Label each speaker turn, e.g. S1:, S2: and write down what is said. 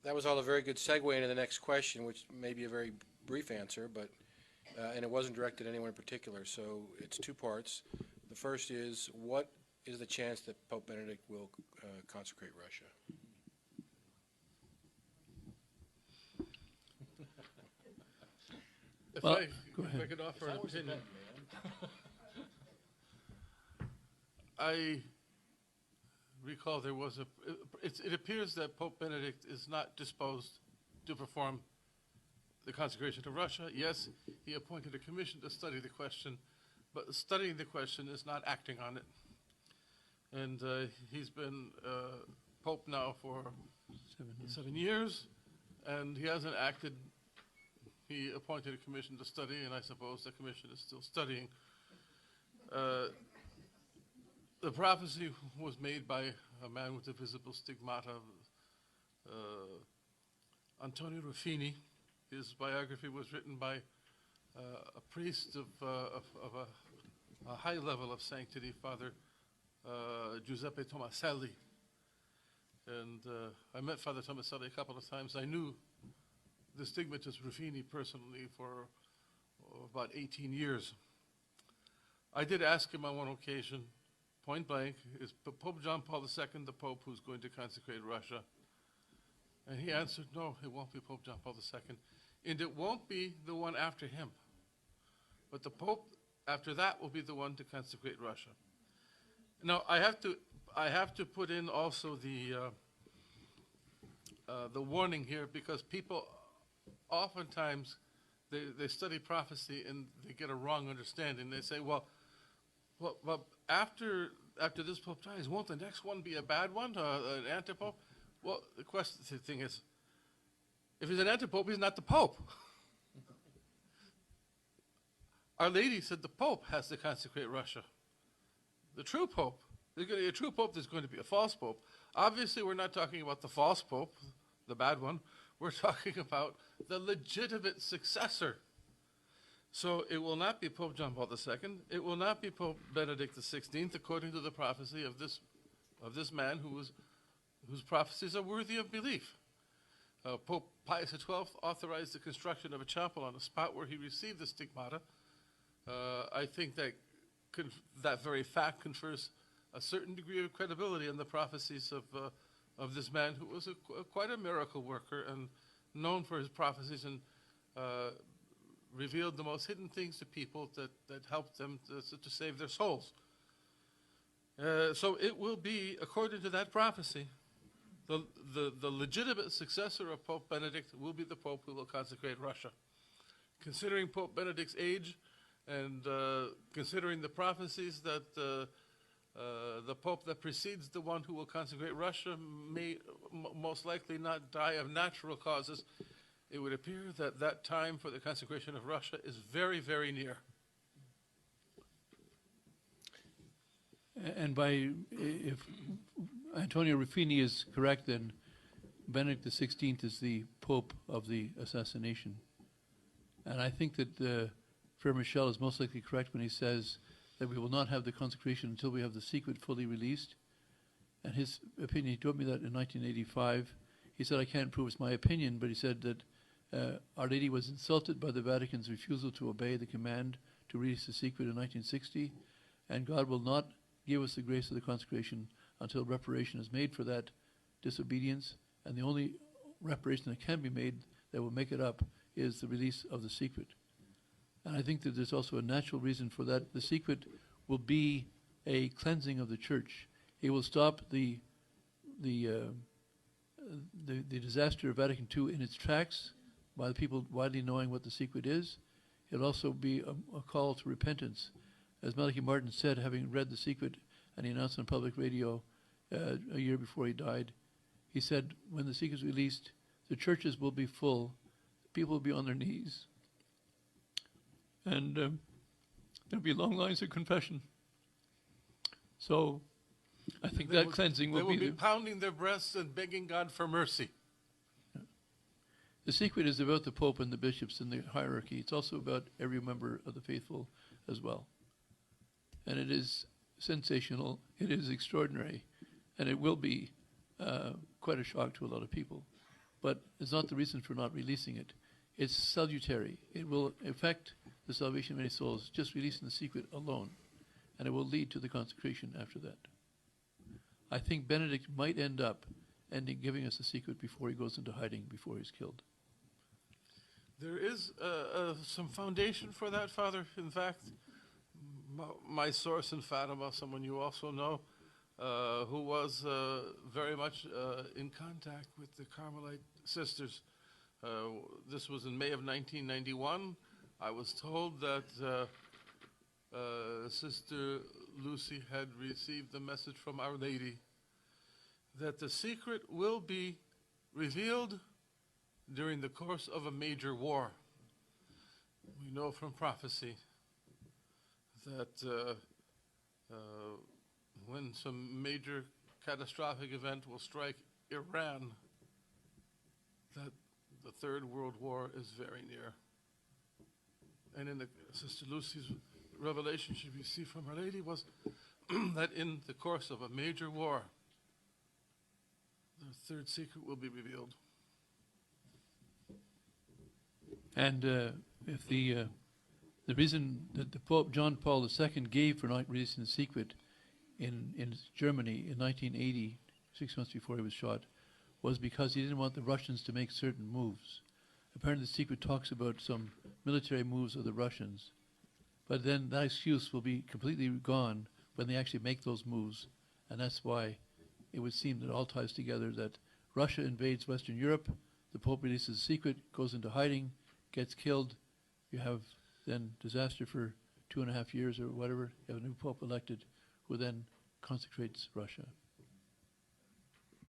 S1: That was all a very good segue into the next question, which may be a very brief answer, but, and it wasn't directed at anyone in particular, so it's two parts. The first is, what is the chance that Pope Benedict will consecrate Russia?
S2: If
S3: Well,
S2: I,
S3: go
S2: if I
S3: ahead.
S2: could offer an opinion. I recall there was it appears that Pope Benedict is not disposed to perform the consecration of Russia. Yes, he appointed a commission to study the question, but studying the question is not acting on it. And he's been Pope now for 7 years, and he hasn't acted. He appointed a commission to study, and I suppose the commission is still studying. The prophecy was made by a man with a visible stigmata, Antonio Ruffini. His biography was written by a priest of a high level of sanctity, Father Giuseppe Tomaselli. And I met Father Tomaselli a couple of times. I knew the stigmatist Ruffini personally for about 18 years. I did ask him on one occasion, point blank, is Pope John Paul II the Pope who's going to consecrate Russia? And he answered, no, it won't be Pope John Paul II. And it won't be the one after him. But the Pope after that will be the one to consecrate Russia. Now, I have to put in also the warning here, because people oftentimes they study prophecy and they get a wrong understanding. They say, well, after this Pope dies, won't the next one be a bad one, an antipope? Well, the thing is, if he's an antipope, he's not the Pope. Our Lady said the Pope has to consecrate Russia. The true Pope. There's going to be a true Pope, there's going to be a false Pope. Obviously, we're not talking about the false Pope, the bad one. We're talking about the legitimate successor. So it will not be Pope John Paul II. It will not be Pope Benedict XVI, according to the prophecy of this man whose prophecies are worthy of belief. Pope Pius XII authorized the construction of a chapel on the spot where he received the stigmata. I think that very fact confers a certain degree of credibility in the prophecies of this man, who was quite a miracle worker and known for his prophecies, and revealed the most hidden things to people that helped them to save their souls. So it will be, according to that prophecy, the legitimate successor of Pope Benedict will be the Pope who will consecrate Russia. Considering Pope Benedict's age, and considering the prophecies that the Pope that precedes the one who will consecrate Russia may most likely not die of natural causes, it would appear that that time for the consecration of Russia is very, very near.
S3: And if Antonio Ruffini is correct, then Benedict XVI is the Pope of the assassination. And I think that Frere Michel is most likely correct when he says that we will not have the consecration until we have the secret fully released. And his opinion, he told me that in 1985. He said, I can't prove it's my opinion, but he said that Our Lady was insulted by the Vatican's refusal to obey the command to release the secret in 1960, and God will not give us the grace of the consecration until reparation is made for that disobedience, and the only reparation that can be made that will make it up is the release of the secret. And I think that there's also a natural reason for that. The secret will be a cleansing of the church. It will stop the disaster of Vatican II in its tracks by the people widely knowing what the secret is. It'll also be a call to repentance. As Malachi Martin said, having read the secret, and he announced on public radio a year before he died, he said, when the secret is released, the churches will be full, people will be on their knees, and there'll be long lines of confession. So I think that cleansing will be...
S2: They will be pounding their breasts and begging God for mercy.
S3: The secret is about the Pope and the bishops and the hierarchy. It's also about every member of the faithful as well. And it is sensational, it is extraordinary, and it will be quite a shock to a lot of people. but it's not the reason for not releasing it. It's salutary. It will affect the salvation of many souls, just releasing the secret alone, and it will lead to the consecration after that. I think Benedict might end up giving us the secret before he goes into hiding, before he's killed.
S2: There is some foundation for that, Father. In fact, my source in Fatima, someone you also know, who was very much in contact with the Carmelite sisters. This was in May of 1991. I was told that Sister Lucy had received the message from Our Lady that the secret will be revealed during the course of a major war. We know from prophecy that when some major catastrophic event will strike Iran, that the Third World War is very near. And in Sister Lucy's revelation she received from Our Lady was that in the course of a major war, the third secret will be revealed.
S3: And if the reason that the Pope John Paul II gave for not releasing the secret in Germany in 1980, 6 months before he was shot, was because he didn't want the Russians to make certain moves. Apparently the secret talks about some military moves of the Russians, but then that excuse will be completely gone when they actually make those moves, and that's why it would seem that it all ties together, that Russia invades Western Europe, the Pope releases the secret, goes into hiding, gets killed, you have then disaster for 2.5 years or whatever, you have a new Pope elected who then consecrates Russia.